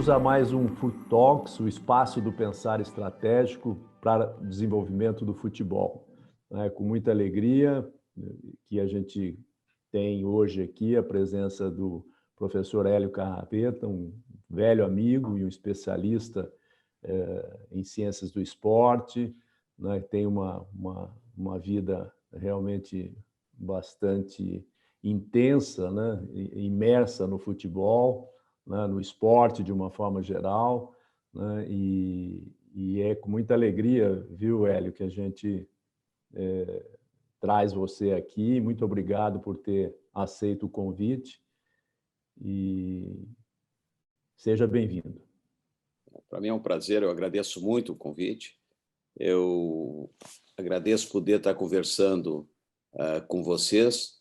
Bem-vindos a mais um Foot Talks, o espaço do pensar estratégico para o desenvolvimento do futebol. Com muita alegria que a gente tem hoje aqui a presença do professor Hélio Carrapeta, um velho amigo e um especialista em ciências do esporte, tem uma vida realmente bastante intensa, imersa no futebol, no esporte de uma forma geral, e é com muita alegria, viu, Hélio, que a gente traz você aqui. Muito obrigado por ter aceito o convite e seja bem-vindo. Para mim é um prazer, eu agradeço muito o convite. Eu agradeço poder estar conversando com vocês,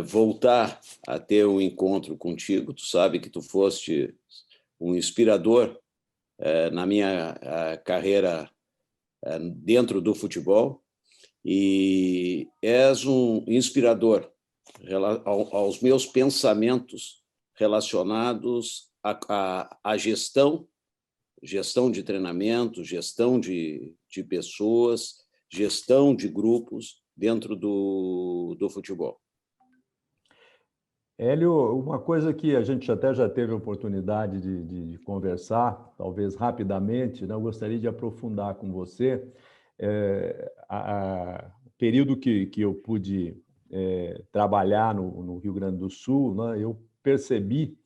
voltar a ter um encontro contigo. Tu sabe que tu foste um inspirador na minha carreira dentro do futebol e és um inspirador aos meus pensamentos relacionados à gestão de treinamento, gestão de pessoas, gestão de grupos dentro do futebol. Hélio, uma coisa que a gente até já teve a oportunidade de conversar, talvez rapidamente, eu gostaria de aprofundar com você. O período que eu pude trabalhar no Rio Grande do Sul, eu percebi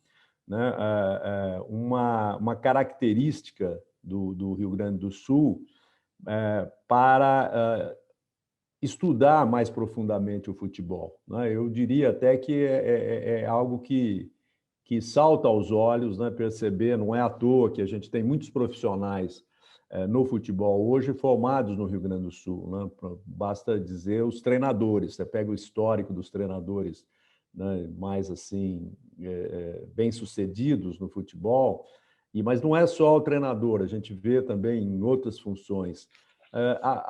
uma característica do Rio Grande do Sul para estudar mais profundamente o futebol. Eu diria até que é algo que salta aos olhos, perceber. Não é à toa que a gente tem muitos profissionais no futebol hoje formados no Rio Grande do Sul. Basta dizer os treinadores. Você pega o histórico dos treinadores mais assim bem-sucedidos no futebol, mas não é só o treinador, a gente vê também em outras funções.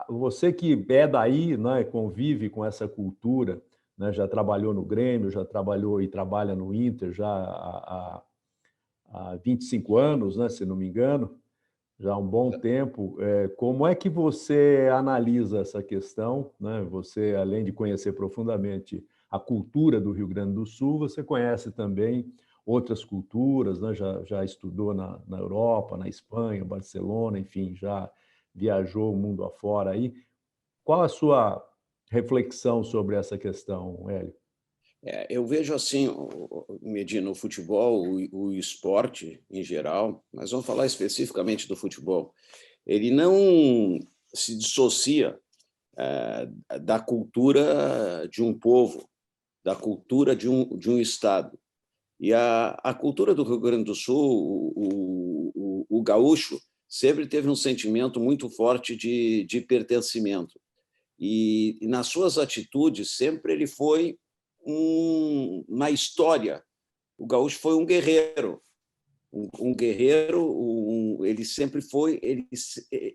Você que é daí, convive com essa cultura, já trabalhou no Grêmio, já trabalhou e trabalha no Inter já há 25 anos, se não me engano, já há um bom tempo. Como é que você analisa essa questão? Você, além de conhecer profundamente a cultura do Rio Grande do Sul, você conhece também outras culturas, já estudou na Europa, na Espanha, Barcelona, enfim, já viajou o mundo afora aí. Qual a sua reflexão sobre essa questão, Hélio? Eu vejo assim, Medina, o futebol, o esporte em geral, mas vamos falar especificamente do futebol, ele não se dissocia da cultura de um povo, da cultura de um estado. E a cultura do Rio Grande do Sul, o gaúcho, sempre teve um sentimento muito forte de pertencimento. E nas suas atitudes, sempre ele foi na história. O gaúcho foi um guerreiro. Um guerreiro, ele sempre foi,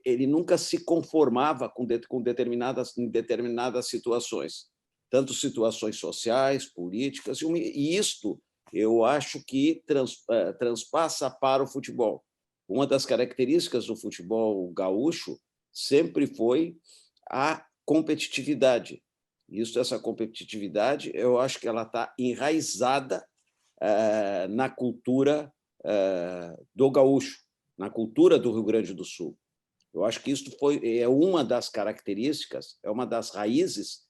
ele nunca se conformava com determinadas situações, tanto situações sociais, políticas, e isto eu acho que transpassa para o futebol. Uma das características do futebol gaúcho sempre foi a competitividade. Essa competitividade, eu acho que ela está enraizada na cultura do gaúcho, na cultura do Rio Grande do Sul. Eu acho que isso é uma das características, é uma das raízes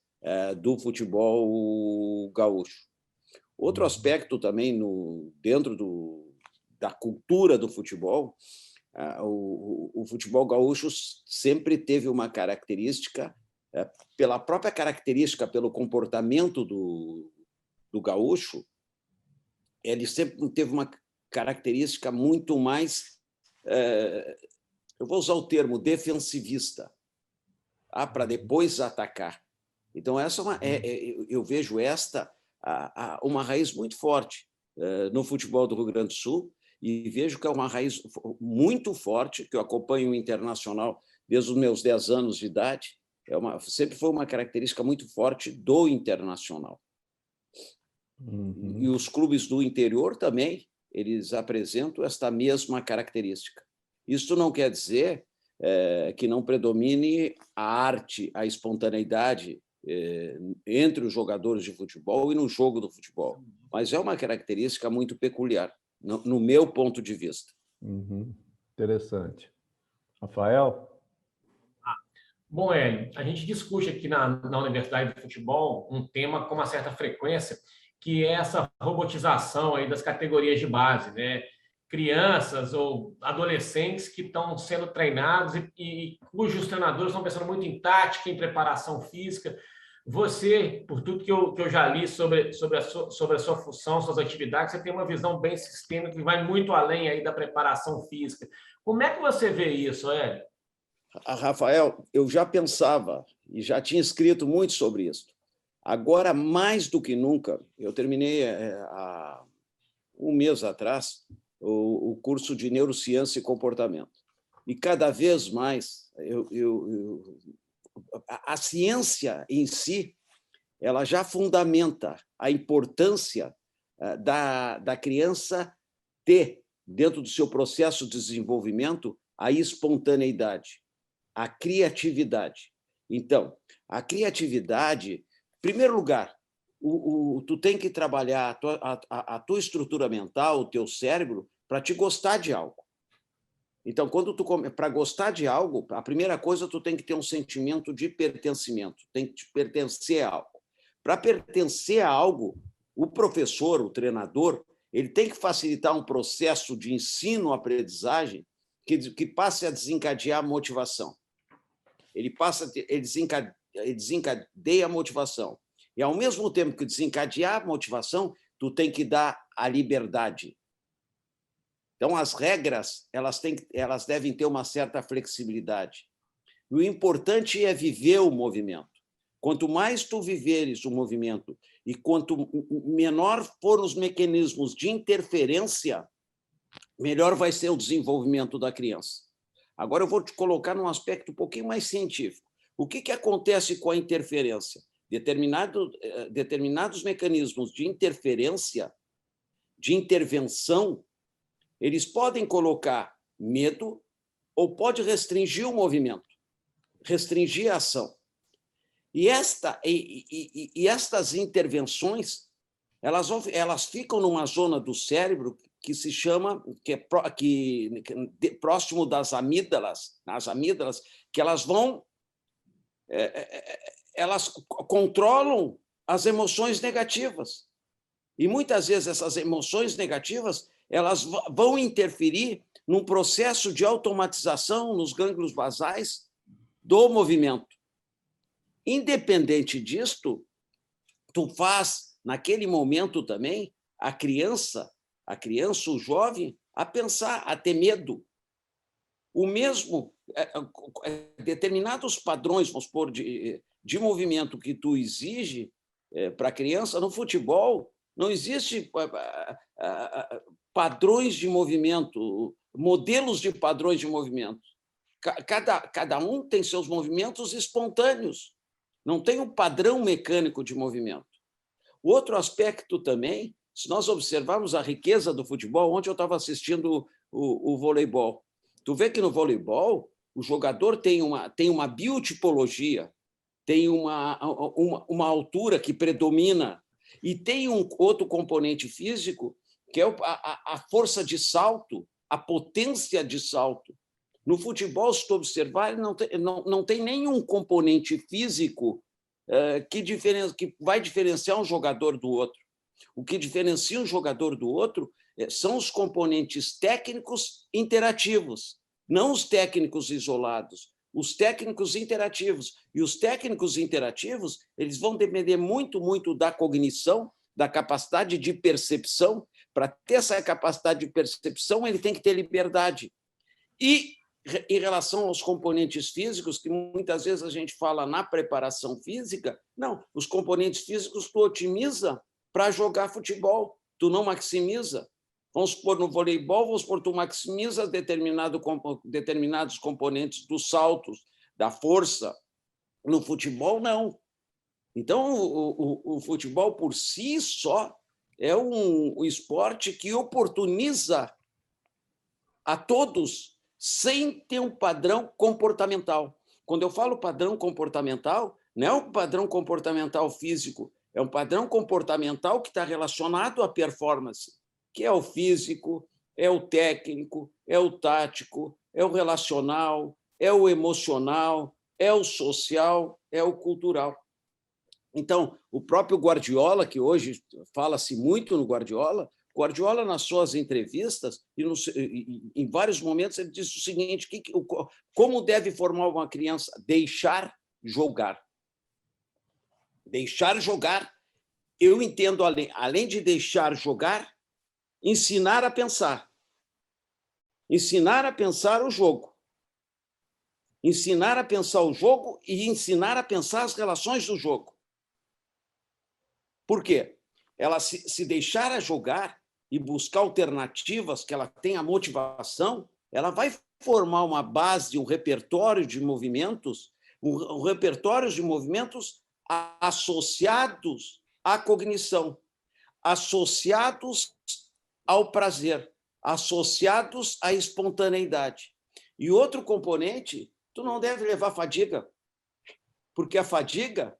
do futebol gaúcho. Outro aspecto também dentro da cultura do futebol, o futebol gaúcho sempre teve uma característica, pela própria característica, pelo comportamento do gaúcho, ele sempre teve uma característica muito mais, eu vou usar o termo defensivista, para depois atacar. Então, eu vejo esta uma raiz muito forte no futebol do Rio Grande do Sul, e vejo que é uma raiz muito forte, que eu acompanho o Internacional desde os meus 10 anos de idade, sempre foi uma característica muito forte do Internacional. Uhum. E os clubes do interior também, eles apresentam esta mesma característica. Isso não quer dizer que não predomine a arte, a espontaneidade entre os jogadores de futebol e no jogo do futebol, mas é uma característica muito peculiar, no meu ponto de vista. Uhum. Interessante. Rafael? Bom, Hélio, a gente discute aqui na Universidade de Futebol um tema com uma certa frequência, que é essa robotização aí das categorias de base, né? Crianças ou adolescentes que estão sendo treinados e cujos treinadores estão pensando muito em tática, em preparação física. Você, por tudo que eu já li sobre a sua função, suas atividades, você tem uma visão bem sistêmica que vai muito além aí da preparação física. Como é que você vê isso, Hélio? Rafael, eu já pensava e já tinha escrito muito sobre isso. Agora, mais do que nunca, eu terminei há um mês atrás o curso de Neurociência e Comportamento. E cada vez mais a ciência em si ela já fundamenta a importância da criança ter, dentro do seu processo de desenvolvimento, a espontaneidade, a criatividade. Então, a criatividade, em primeiro lugar, tu tem que trabalhar a tua estrutura mental, o teu cérebro, para te gostar de algo. Então, para gostar de algo, a primeira coisa, tu tem que ter um sentimento de pertencimento, tem que te pertencer a algo. Para pertencer a algo, o professor, o treinador, ele tem que facilitar um processo de ensino-aprendizagem que passe a desencadear a motivação. Ele desencadeia a motivação. E, ao mesmo tempo que desencadear a motivação, tu tem que dar a liberdade. Então, as regras elas devem ter uma certa flexibilidade. E o importante é viver o movimento. Quanto mais tu viveres o movimento e quanto menor forem os mecanismos de interferência, melhor vai ser o desenvolvimento da criança. Agora eu vou te colocar num aspecto um pouquinho mais científico. O que acontece com a interferência? Determinados mecanismos de interferência, de intervenção, eles podem colocar medo ou pode restringir o movimento, restringir a ação. E estas intervenções, elas ficam numa zona do cérebro que se chama, próximo das amígdalas, que elas controlam as emoções negativas. E muitas vezes essas emoções negativas, elas vão interferir num processo de automatização nos gânglios basais do movimento. Independente disto, tu faz, naquele momento também, a criança, o jovem, a pensar, a ter medo. O mesmo, determinados padrões, vamos supor, de movimento que tu exige para a criança, no futebol, não existe padrões de movimento, modelos de padrões de movimento. Cada um tem seus movimentos espontâneos. Não tem um padrão mecânico de movimento. O outro aspecto também, se nós observarmos a riqueza do futebol, ontem eu estava assistindo o voleibol. Tu vê que no voleibol o jogador tem uma biotipologia, tem uma altura que predomina e tem um outro componente físico que é a força de salto, a potência de salto. No futebol, se tu observar, não tem nenhum componente físico que vai diferenciar um jogador do outro. O que diferencia um jogador do outro são os componentes técnicos interativos, não os técnicos isolados, os técnicos interativos. E os técnicos interativos, eles vão depender muito, muito da cognição, da capacidade de percepção. Para ter essa capacidade de percepção, ele tem que ter liberdade. E, em relação aos componentes físicos, que muitas vezes a gente fala na preparação física, não, os componentes físicos tu otimiza para jogar futebol, tu não maximiza. Vamos supor, no voleibol, tu maximiza determinados componentes dos saltos, da força. No futebol, não. Então, o futebol por si só, é um esporte que oportuniza a todos sem ter um padrão comportamental. Quando eu falo padrão comportamental, não é um padrão comportamental físico, é um padrão comportamental que está relacionado à performance, que é o físico, é o técnico, é o tático, é o relacional, é o emocional, é o social, é o cultural. Então, o próprio Guardiola, que hoje fala-se muito no Guardiola, nas suas entrevistas, em vários momentos, ele diz o seguinte: como deve formar uma criança? Deixar jogar. Deixar jogar, eu entendo, além de deixar jogar, ensinar a pensar. Ensinar a pensar o jogo. Ensinar a pensar o jogo e ensinar a pensar as relações do jogo. Por quê? Ela se deixar a jogar e buscar alternativas, que ela tenha motivação, ela vai formar uma base, um repertório de movimentos, um repertório de movimentos associados à cognição, associados ao prazer, associados à espontaneidade. E outro componente, tu não deve levar fadiga, porque a fadiga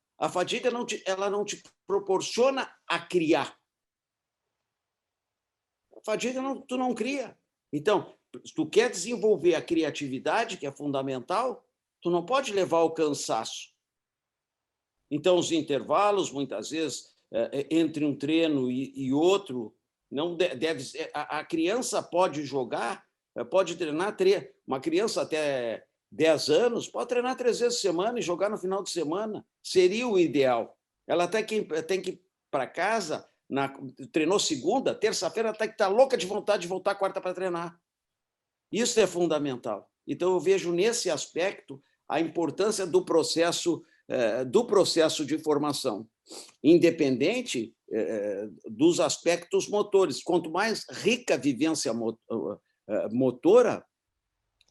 ela não te proporciona a criar. A fadiga tu não cria. Então, se tu quer desenvolver a criatividade, que é fundamental, tu não pode levar ao cansaço. Então, os intervalos, muitas vezes, entre um treino e outro, não deve ser. A criança pode jogar, pode treinar. Uma criança até 10 anos pode treinar 3 vezes por semana e jogar no final de semana. Seria o ideal. Ela até tem que ir para casa, treinou segunda, terça-feira, até que está louca de vontade de voltar quarta para treinar. Isso é fundamental. Então, eu vejo nesse aspecto a importância do processo de formação, independente dos aspectos motores. Quanto mais rica a vivência motora,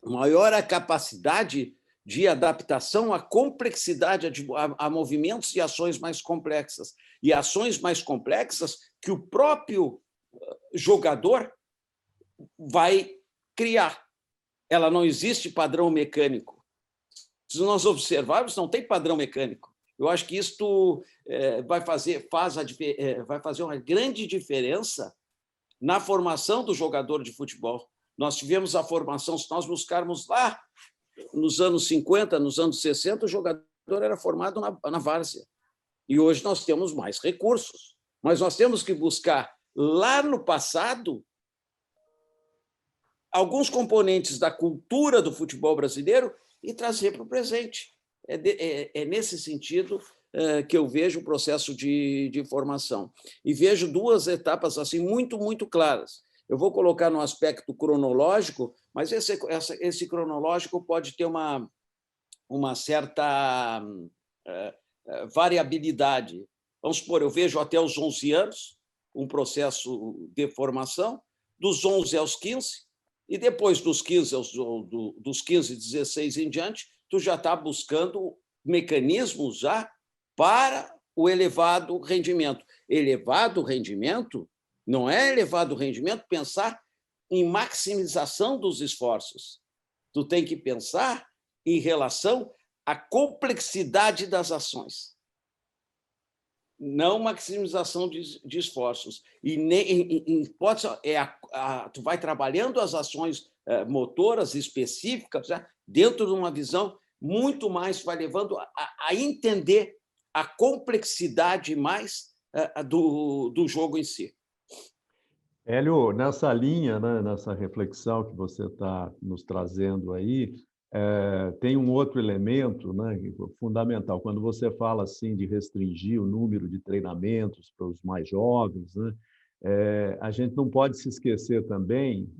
maior a capacidade de adaptação à complexidade, a movimentos e ações mais complexas. E ações mais complexas que o próprio jogador vai criar. Ela não existe padrão mecânico. Se nós observarmos, não tem padrão mecânico. Eu acho que isto vai fazer uma grande diferença na formação do jogador de futebol. Nós tivemos a formação, se nós buscarmos lá, nos anos 50, nos anos 60, o jogador era formado na várzea. E hoje nós temos mais recursos. Mas nós temos que buscar, lá no passado, alguns componentes da cultura do futebol brasileiro e trazer para o presente. É nesse sentido que eu vejo o processo de formação. E vejo 2 etapas assim muito, muito claras. Eu vou colocar no aspecto cronológico, mas esse cronológico pode ter uma certa variabilidade. Vamos supor, eu vejo até os 11 anos um processo de formação, dos 11 aos 15, e depois dos 15 16 em diante, tu já está buscando mecanismos já para o elevado rendimento. Elevado rendimento não é elevado rendimento pensar em maximização dos esforços. Tu tem que pensar em relação à complexidade das ações. Não maximização de esforços. E tu vai trabalhando as ações motoras específicas, né, dentro de uma visão muito mais, vai levando a entender a complexidade mais do jogo em si. Hélio, nessa linha, né, nessa reflexão que você está nos trazendo aí, tem um outro elemento, né, fundamental. Quando você fala assim de restringir o número de treinamentos para os mais jovens, né, a gente não pode se esquecer também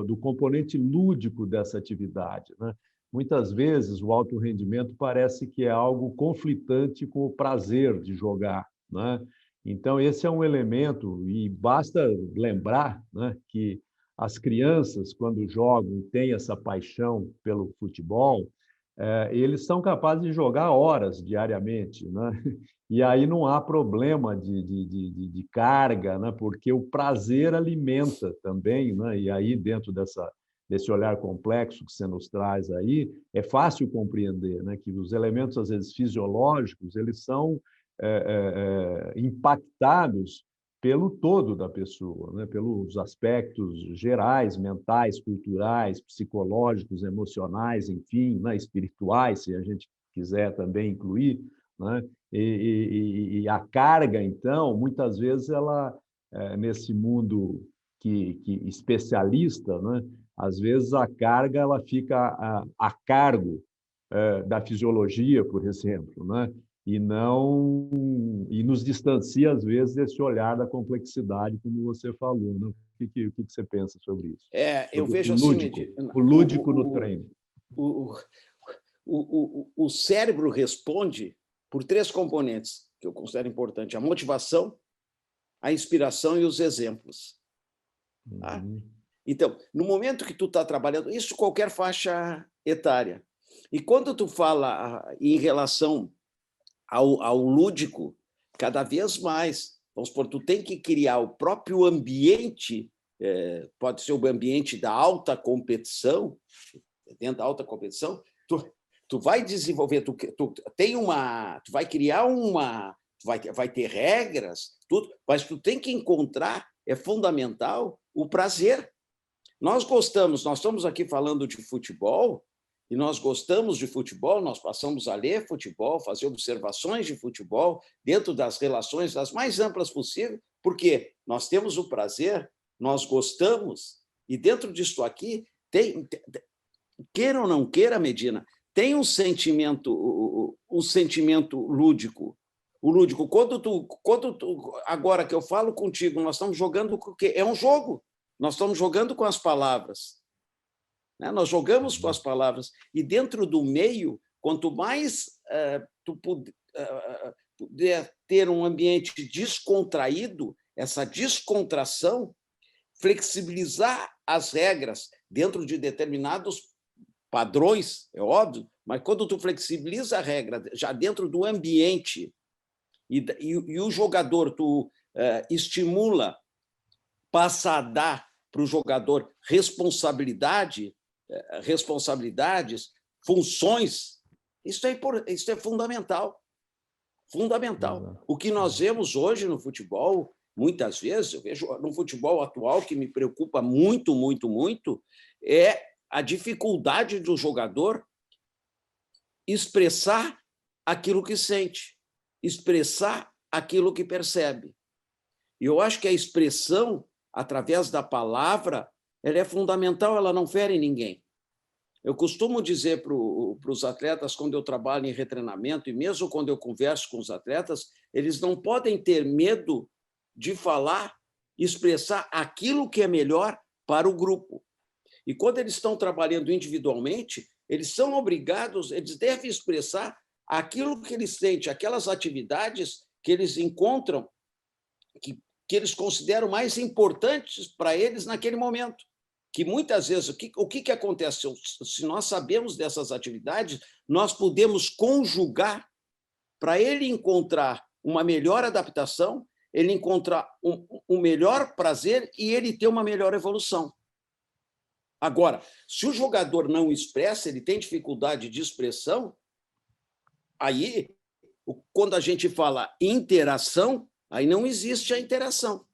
do componente lúdico dessa atividade, né? Muitas vezes o alto rendimento parece que é algo conflitante com o prazer de jogar, né? Então, esse é um elemento, e basta lembrar, né, que as crianças, quando jogam e têm essa paixão pelo futebol, eles são capazes de jogar horas diariamente, né? E aí não há problema de carga, né? Porque o prazer alimenta também, né? E aí, dentro desse olhar complexo que você nos traz aí, é fácil compreender, né? Que os elementos, às vezes, fisiológicos, eles são impactados pelo todo da pessoa, né? Pelos aspectos gerais, mentais, culturais, psicológicos, emocionais, enfim, né? Espirituais, se a gente quiser também incluir, né? E a carga, então, muitas vezes, ela, nesse mundo que especialista, né? Às vezes a carga ela fica a cargo da fisiologia, por exemplo, né? E nos distancia às vezes desse olhar da complexidade, como você falou, né? O que você pensa sobre isso? Eu Sobre vejo o assim, lúdico, o lúdico no treino. O cérebro responde por 3 componentes que eu considero importante: a motivação, a inspiração e os exemplos. Tá? Então, no momento que tu está trabalhando, isso qualquer faixa etária. E quando tu fala em relação ao lúdico, cada vez mais, vamos supor, tu tem que criar o próprio ambiente, pode ser o ambiente da alta competição, dentro da alta competição, tu vai desenvolver, tu vai criar vai ter regras, tudo, mas tu tem que encontrar, é fundamental, o prazer. Nós estamos aqui falando de futebol, e nós gostamos de futebol, nós passamos a ler futebol, fazer observações de futebol, dentro das relações das mais amplas possíveis, porque nós temos o prazer, nós gostamos, e dentro disso aqui, queira ou não queira, Medina, tem um sentimento lúdico. O lúdico, agora que eu falo contigo, nós estamos jogando o quê? É um jogo. Nós estamos jogando com as palavras. Né? Nós jogamos com as palavras. E dentro do meio, quanto mais tu puder ter um ambiente descontraído, essa descontração, flexibilizar as regras dentro de determinados padrões, é óbvio, mas quando tu flexibiliza a regra já dentro do ambiente e o jogador, tu estimula, passa a dar para o jogador responsabilidades, funções, isso é fundamental. Fundamental. O que nós vemos hoje no futebol, muitas vezes, eu vejo no futebol atual, que me preocupa muito, muito, muito, é a dificuldade do jogador expressar aquilo que sente, expressar aquilo que percebe. E eu acho que a expressão, através da palavra, ela é fundamental, ela não fere ninguém. Eu costumo dizer para os atletas, quando eu trabalho em retreinamento, e mesmo quando eu converso com os atletas, eles não podem ter medo de falar, expressar aquilo que é melhor para o grupo. E quando eles estão trabalhando individualmente, eles são obrigados, eles devem expressar aquilo que eles sentem, aquelas atividades que eles encontram, que eles consideram mais importantes para eles naquele momento. Que muitas vezes, o que acontece? Se nós sabemos dessas atividades, nós podemos conjugar para ele encontrar uma melhor adaptação, ele encontrar um melhor prazer e ele ter uma melhor evolução. Agora, se o jogador não expressa, ele tem dificuldade de expressão, aí, quando a gente fala interação, aí não existe a interação.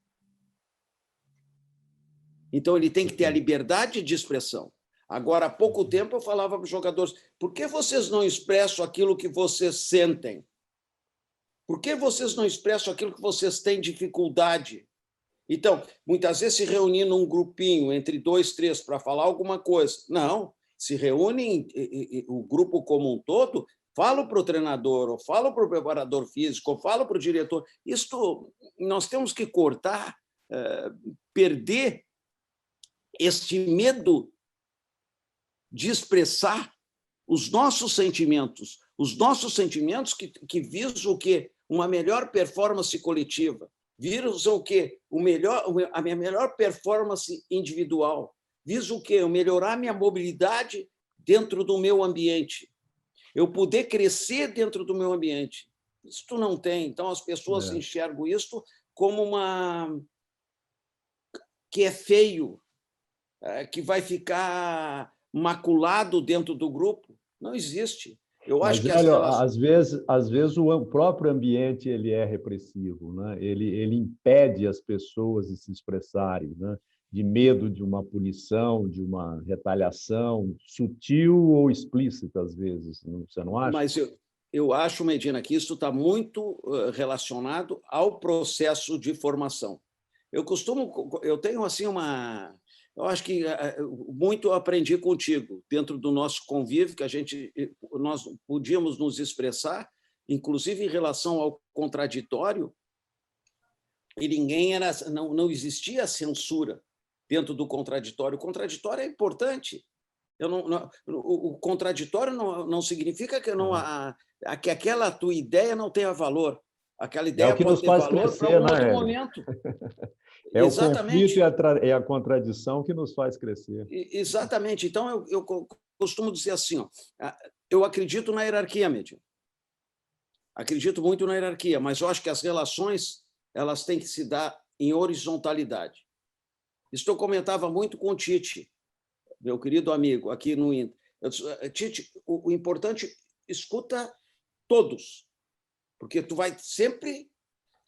Então, ele tem que ter a liberdade de expressão. Agora, há pouco tempo, eu falava para os jogadores, por que vocês não expressam aquilo que vocês sentem? Por que vocês não expressam aquilo que vocês têm dificuldade? Então, muitas vezes se reunir num grupinho, entre 2, 3, para falar alguma coisa. Não, se reúnem o grupo como um todo, falo para o treinador, ou falo para o preparador físico, ou falo para o diretor. Isto, nós temos que cortar, perder este medo de expressar os nossos sentimentos que visam o quê? Uma melhor performance coletiva, visam o quê? A minha melhor performance individual, visam o quê? Melhorar minha mobilidade dentro do meu ambiente. eu poder crescer dentro do meu ambiente. Isso tu não tem. Então, as pessoas enxergam isso como que é feio, que vai ficar maculado dentro do grupo. Não existe. Eu acho que Hélio, às vezes o próprio ambiente ele é repressivo, né? Ele impede as pessoas de se expressarem, né? De medo de uma punição, de uma retaliação, sutil ou explícita, às vezes. Você não acha? Mas eu acho, Medina, que isso está muito relacionado ao processo de formação. Eu tenho assim eu acho que muito eu aprendi contigo dentro do nosso convívio, que nós podíamos nos expressar, inclusive em relação ao contraditório, e não existia censura dentro do contraditório. O contraditório é importante. O contraditório não significa que aquela tua ideia não tenha valor. Aquela ideia o que pode nos ter faz valor crescer, para um né, outro Hélio? momento. É Exatamente. o conflito e a contradição que nos faz crescer. Exatamente. Então, eu costumo dizer assim, ó, eu acredito na hierarquia, Medina. Acredito muito na hierarquia, mas eu acho que as relações elas têm que se dar em horizontalidade. Isso eu comentava muito com o Tite, meu querido amigo, aqui no Inter. Tite, o importante, escuta todos, porque tu vai sempre,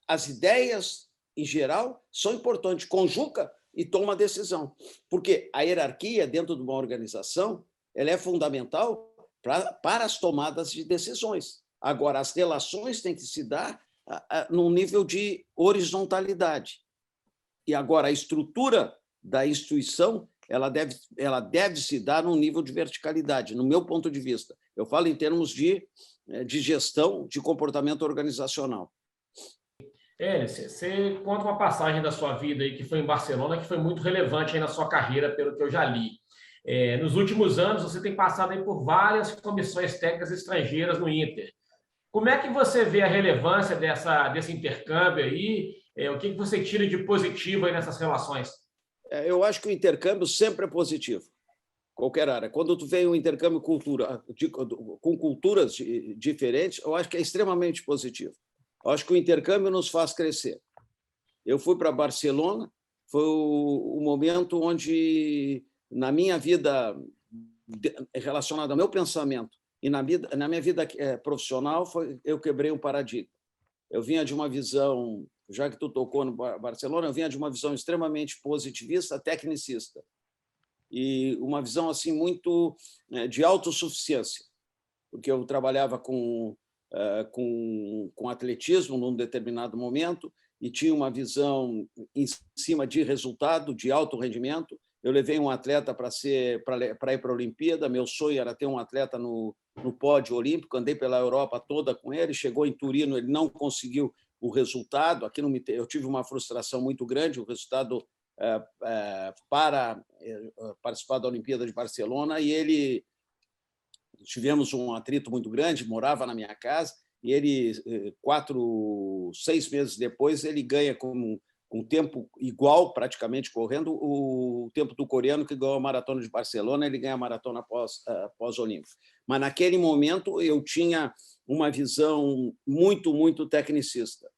as ideias, em geral, são importantes, conjuga e toma decisão. Porque a hierarquia, dentro de uma organização, ela é fundamental para as tomadas de decisões. Agora, as relações têm que se dar num nível de horizontalidade. E agora, a estrutura da instituição ela deve se dar num nível de verticalidade, no meu ponto de vista. Eu falo em termos de gestão, de comportamento organizacional. Você conta uma passagem da sua vida aí que foi em Barcelona, que foi muito relevante aí na sua carreira, pelo que eu já li. Nos últimos anos, você tem passado aí por várias comissões técnicas estrangeiras no Inter. Como é que você vê a relevância desse intercâmbio aí? O que você tira de positivo aí nessas relações? Eu acho que o intercâmbio sempre é positivo, qualquer área. Quando tu vem um intercâmbio com culturas diferentes, eu acho que é extremamente positivo. Eu acho que o intercâmbio nos faz crescer. Eu fui para Barcelona, foi o momento onde, na minha vida relacionada ao meu pensamento e na minha vida profissional, eu quebrei um paradigma. Eu vinha de uma visão, já que tu tocou no Barcelona, eu vinha de uma visão extremamente positivista, tecnicista, e uma visão assim muito de autossuficiência, porque eu trabalhava com atletismo num determinado momento e tinha uma visão em cima de resultado, de alto rendimento. Eu levei um atleta para ir para a Olimpíada, meu sonho era ter um atleta no pódio olímpico, andei pela Europa toda com ele, chegou em Turino, ele não conseguiu o resultado, eu tive uma frustração muito grande, o resultado para participar da Olimpíada de Barcelona, e tivemos um atrito muito grande, morava na minha casa, e ele, 6 meses depois, ele ganha com um tempo igual, praticamente correndo, o tempo do coreano que ganhou a maratona de Barcelona, ele ganha a maratona pós-olímpica. Mas, naquele momento, eu tinha uma visão muito, muito tecnicista.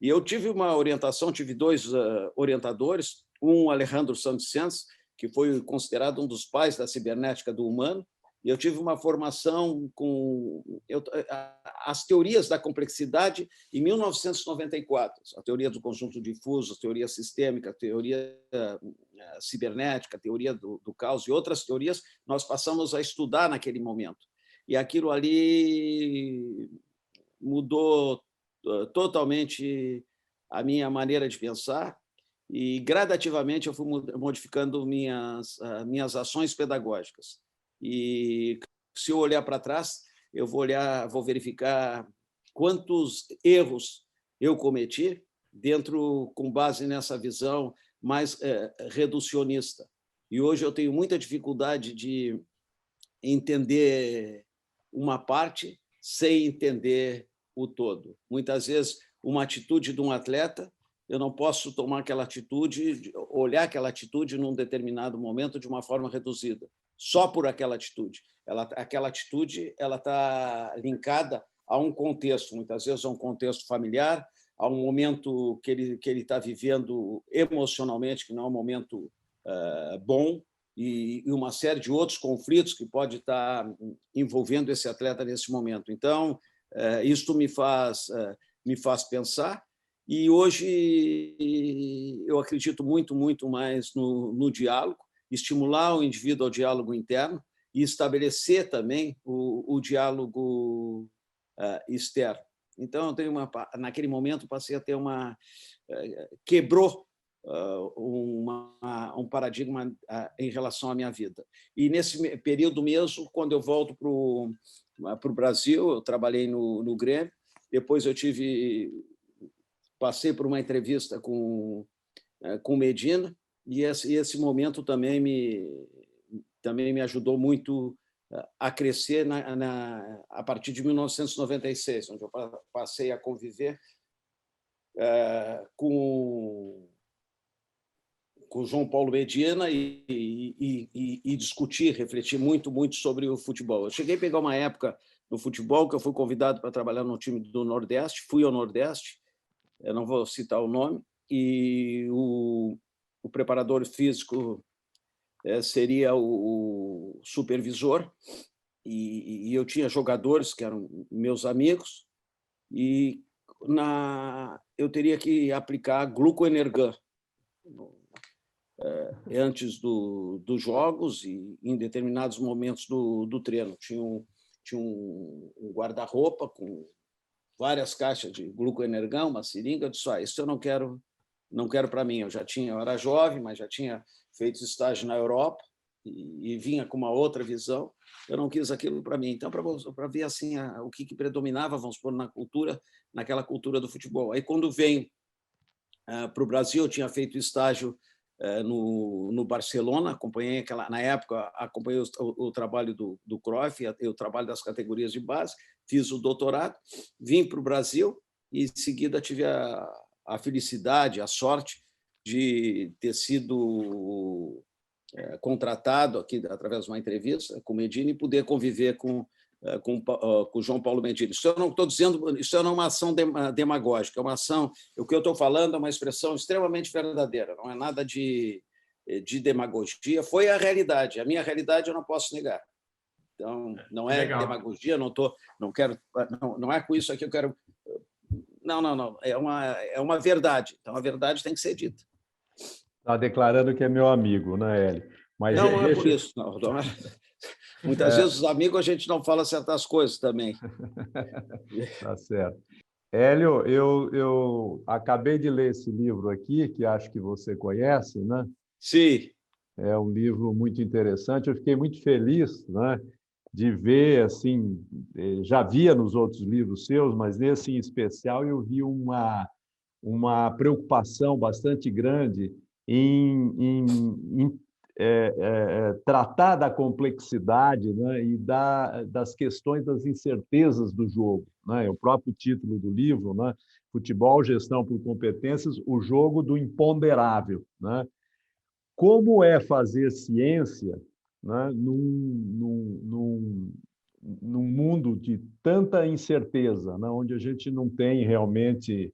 E eu tive uma orientação, tive 2 orientadores, um Alejandro Santos, que foi considerado um dos pais da cibernética do humano, e eu tive uma formação com as teorias da complexidade em 1994, a teoria do conjunto difuso, a teoria sistêmica, a teoria cibernética, a teoria do caos e outras teorias, nós passamos a estudar naquele momento. E aquilo ali mudou totalmente a minha maneira de pensar e, gradativamente, eu fui modificando minhas ações pedagógicas. E, se eu olhar para trás, eu vou verificar quantos erros eu cometi com base nessa visão mais reducionista. E hoje eu tenho muita dificuldade de entender uma parte sem entender o todo. Muitas vezes, uma atitude de um atleta, eu não posso tomar aquela atitude, olhar aquela atitude num determinado momento de uma forma reduzida. só por aquela atitude. Aquela atitude ela está linkada a um contexto, muitas vezes a um contexto familiar, a um momento que ele está vivendo emocionalmente, que não é um momento bom, e uma série de outros conflitos que pode estar envolvendo esse atleta nesse momento. Então, isso me faz pensar, e hoje eu acredito muito, muito mais no diálogo, estimular o indivíduo ao diálogo interno e estabelecer também o diálogo externo. Então, eu tenho naquele momento passei a ter quebrou um paradigma em relação à minha vida. E nesse período mesmo, quando eu volto para o Brasil, eu trabalhei no Grêmio, depois eu passei por uma entrevista com Medina, e esse momento também me ajudou muito a crescer a partir de 1996, onde eu passei a conviver com o João Paulo Medina e discutir, refletir muito, muito sobre o futebol. Eu cheguei a pegar uma época no futebol que eu fui convidado para trabalhar no time do Nordeste, fui ao Nordeste, eu não vou citar o nome, e o preparador físico seria o supervisor, e eu tinha jogadores que eram meus amigos, e eu teria que aplicar glucoenergan antes dos jogos e em determinados momentos do treino. Tinha um guarda-roupa com várias caixas de glucoenergan, uma seringa. Eu disse: isso eu não quero para mim. Eu era jovem, mas já tinha feito estágio na Europa e vinha com uma outra visão. Eu não quis aquilo para mim. Então, para ver assim o que predominava, vamos supor, naquela cultura do futebol. Aí, quando venho para o Brasil, eu tinha feito estágio no Barcelona, acompanhei na época acompanhei o trabalho do Cruyff, o trabalho das categorias de base, fiz o doutorado, vim para o Brasil e, em seguida, tive a felicidade, a sorte de ter sido contratado aqui através de uma entrevista com o Medina e poder conviver com o João Paulo Medina. Isso eu não estou dizendo, isso não é uma ação demagógica, é uma ação, o que eu estou falando é uma expressão extremamente verdadeira, não é nada de demagogia, foi a realidade, a minha realidade eu não posso negar. Então, não é Legal. demagogia, não é com isso aqui eu quero... Não, é uma verdade, então a verdade tem que ser dita. Está declarando que é meu amigo, né, Hélio? Mas não é por isso, não. Muitas vezes os amigos a gente não fala certas coisas também. Tá certo. Hélio, eu acabei de ler esse livro aqui, que acho que você conhece, né? Sim. É um livro muito interessante. Eu fiquei muito feliz, né, de ver, assim, já via nos outros livros seus, mas nesse em especial eu vi uma preocupação bastante grande em tratar da complexidade, né, e das questões das incertezas do jogo, né? O próprio título do livro, né? Futebol, Gestão por Competências, o jogo do imponderável, né? Como é fazer ciência, né, num mundo de tanta incerteza, né, onde a gente não tem realmente...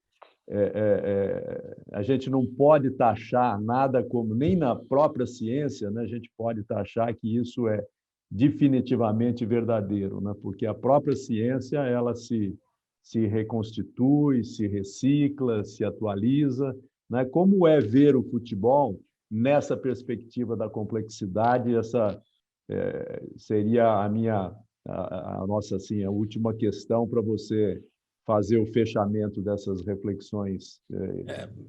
a gente não pode taxar nada como, nem na própria ciência, né, a gente pode taxar que isso é definitivamente verdadeiro, né, porque a própria ciência ela se reconstitui, se recicla, se atualiza, né? Como é ver o futebol nessa perspectiva da complexidade? Essa seria a nossa assim, a última questão para você fazer o fechamento dessas reflexões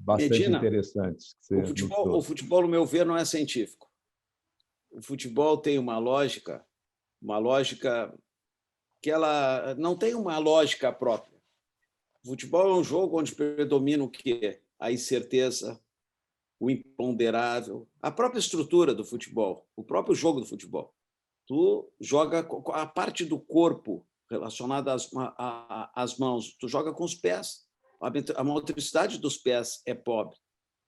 bastante Medina, interessantes. O futebol, no meu ver, não é científico. O futebol tem uma lógica que ela não tem uma lógica própria. O futebol é um jogo onde predomina o quê? A incerteza, o imponderável, a própria estrutura do futebol, o próprio jogo do futebol. Tu joga a parte do corpo relacionada às mãos, tu joga com os pés. A motricidade dos pés é pobre.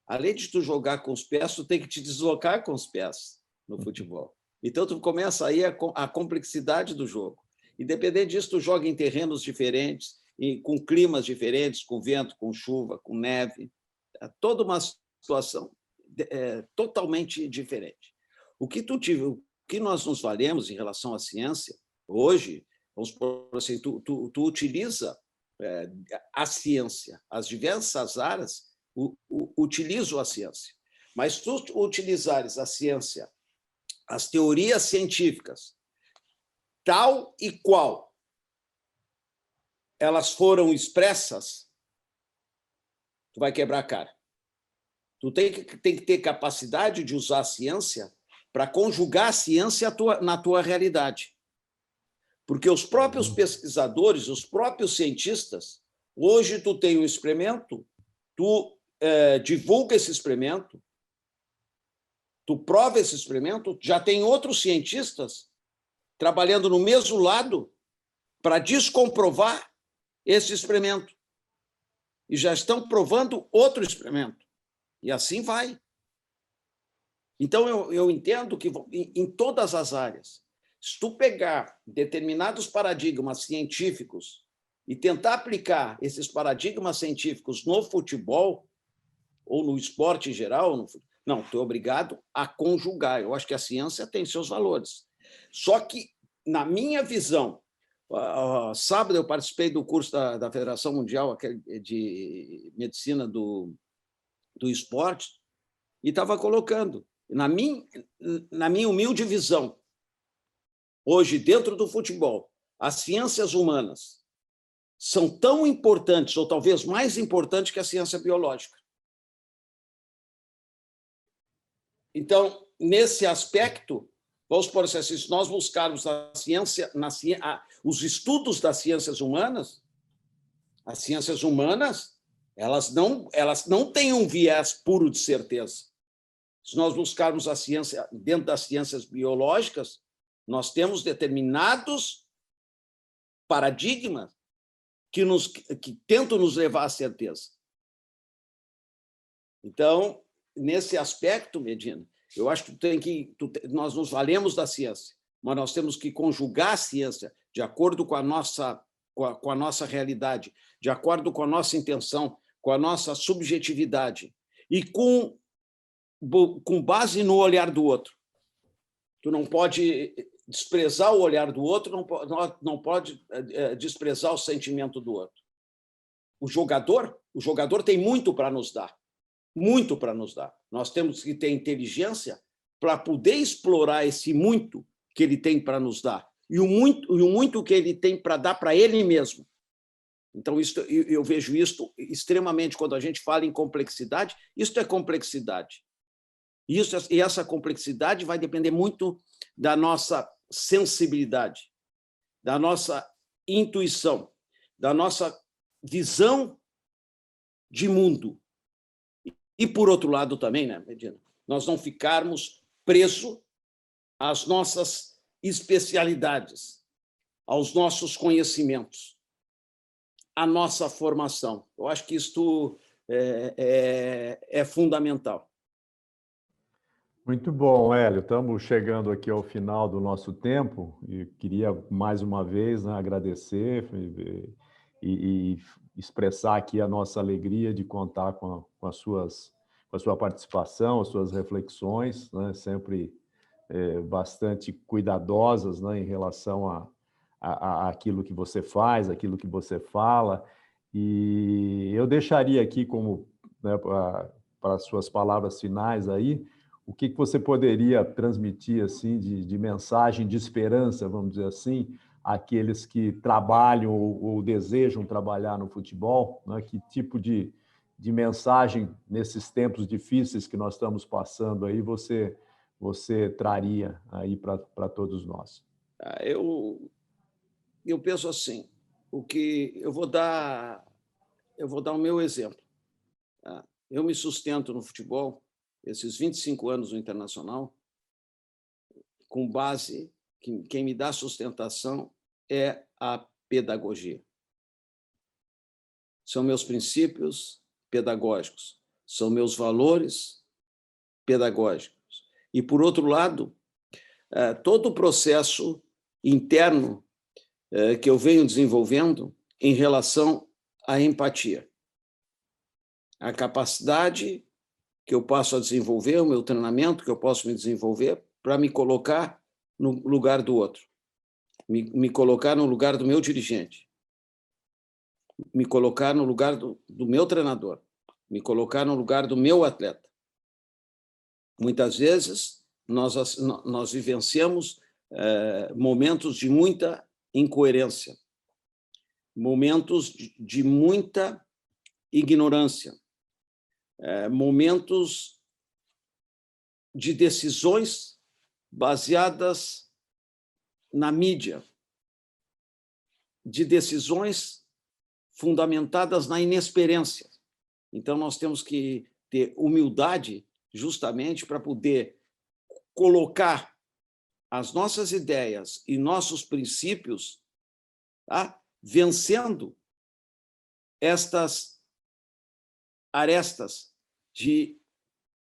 Além de tu jogar com os pés, tu tem que te deslocar com os pés no futebol. Então, tu começa aí a complexidade do jogo. Independente disso, tu joga em terrenos diferentes, com climas diferentes, com vento, com chuva, com neve. É toda uma situação totalmente diferente. O que nós nos valemos em relação à ciência, hoje, vamos supor assim, tu utiliza a ciência, as diversas áreas utilizam a ciência. Mas tu utilizares a ciência, as teorias científicas, tal e qual elas foram expressas, tu vai quebrar a cara. Tu tem que ter capacidade de usar a ciência para conjugar a ciência na tua realidade. Porque os próprios pesquisadores, os próprios cientistas, hoje tu tem um experimento, tu divulga esse experimento, tu prova esse experimento, já tem outros cientistas trabalhando no mesmo lado para descomprovar esse experimento. E já estão provando outro experimento. E assim vai. Então, eu entendo que em todas as áreas, se tu pegar determinados paradigmas científicos e tentar aplicar esses paradigmas científicos no futebol, ou no esporte em geral, não, tu é obrigado a conjugar. Eu acho que a ciência tem seus valores. Só que, na minha visão, sábado eu participei do curso da Federação Mundial de Medicina do Esporte e estava colocando, na minha humilde visão, hoje, dentro do futebol, as ciências humanas são tão importantes, ou talvez mais importantes que a ciência biológica. Então, nesse aspecto, vamos supor assim, se nós buscarmos os estudos das ciências humanas, as ciências humanas, elas não têm um viés puro de certeza. Se nós buscarmos a ciência dentro das ciências biológicas, nós temos determinados paradigmas que tentam nos levar à certeza. Então, nesse aspecto, Medina, eu acho que nós nos valemos da ciência, mas nós temos que conjugar a ciência de acordo com a nossa realidade, de acordo com a nossa intenção, com a nossa subjetividade e com base no olhar do outro. Tu não pode desprezar o olhar do outro, não pode desprezar o sentimento do outro. O jogador tem muito para nos dar. Muito para nos dar. Nós temos que ter inteligência para poder explorar esse muito que ele tem para nos dar e o muito que ele tem para dar para ele mesmo. Então, eu vejo isso extremamente, quando a gente fala em complexidade, isso é complexidade. E essa complexidade vai depender muito da nossa sensibilidade, da nossa intuição, da nossa visão de mundo. E, por outro lado, também, né, Medina, nós não ficarmos presos às nossas especialidades, aos nossos conhecimentos, à nossa formação. Eu acho que isto é fundamental. Muito bom, Hélio. Estamos chegando aqui ao final do nosso tempo e queria, mais uma vez, né, agradecer e expressar aqui a nossa alegria de contar com a sua participação, as suas reflexões, né, sempre bastante cuidadosas, né, em relação a aquilo que você faz, aquilo que você fala. E eu deixaria aqui como, né, para as suas palavras finais aí, o que você poderia transmitir assim de mensagem de esperança, vamos dizer assim, àqueles que trabalham ou desejam trabalhar no futebol, né? Que tipo de mensagem nesses tempos difíceis que nós estamos passando aí você traria aí para todos nós? Eu penso assim, eu vou dar o meu exemplo. Eu me sustento no futebol, esses 25 anos no Internacional, com base, quem me dá sustentação é a pedagogia. São meus princípios pedagógicos, são meus valores pedagógicos. E, por outro lado, todo o processo interno que eu venho desenvolvendo em relação à empatia. A capacidade que eu passo a desenvolver, o meu treinamento que eu posso me desenvolver para me colocar no lugar do outro, me colocar no lugar do meu dirigente, me colocar no lugar do meu treinador, me colocar no lugar do meu atleta. Muitas vezes nós vivenciamos momentos de muita incoerência, momentos de muita ignorância, momentos de decisões baseadas na mídia, de decisões fundamentadas na inexperiência. Então, nós temos que ter humildade justamente para poder colocar as nossas ideias e nossos princípios, tá, vencendo estas arestas de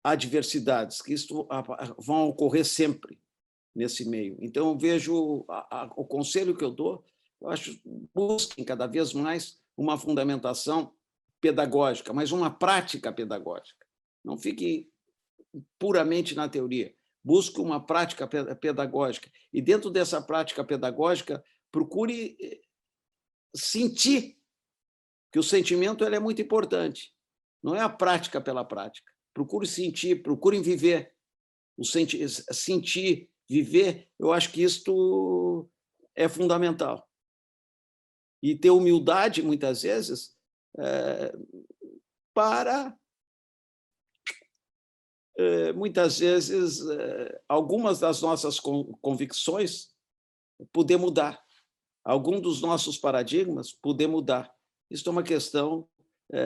adversidades, que vão ocorrer sempre nesse meio. Então, eu vejo o conselho que eu dou, eu acho, busquem cada vez mais uma fundamentação pedagógica, mas uma prática pedagógica. Não fique puramente na teoria. Busque uma prática pedagógica. E, dentro dessa prática pedagógica, procure sentir, que o sentimento ele é muito importante. Não é a prática pela prática. Procure sentir, procure viver. Sentir, viver, eu acho que isto é fundamental. E ter humildade, muitas vezes, para, muitas vezes, algumas das nossas convicções poder mudar. Algum dos nossos paradigmas poder mudar. Isso é uma questão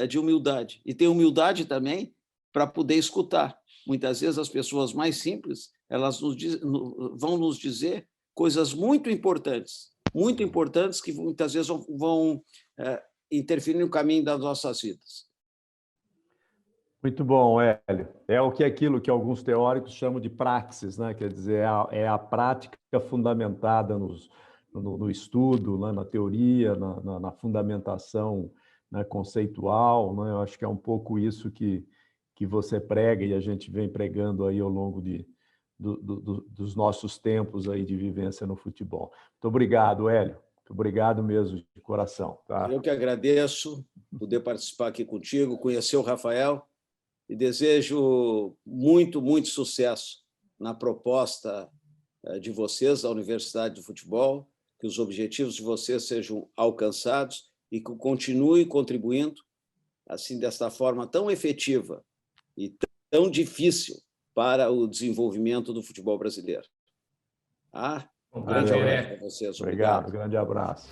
de humildade. E ter humildade também para poder escutar. Muitas vezes as pessoas mais simples, elas vão nos dizer coisas muito importantes que muitas vezes vão interferir no caminho das nossas vidas. Muito bom, Hélio. É aquilo que alguns teóricos chamam de praxis, né? Quer dizer, é a prática fundamentada no estudo, né? Na teoria, na fundamentação, né? Conceitual, né? Eu acho que é um pouco isso que você prega e a gente vem pregando aí ao longo dos nossos tempos aí de vivência no futebol. Muito obrigado, Hélio. Muito obrigado mesmo, de coração. Tá? Eu que agradeço poder participar aqui contigo, conhecer o Rafael e desejo muito, muito sucesso na proposta de vocês, da Universidade do Futebol, que os objetivos de vocês sejam alcançados e que continue contribuindo assim desta forma tão efetiva e tão difícil para o desenvolvimento do futebol brasileiro. Um grande abraço para vocês. Obrigado, grande abraço.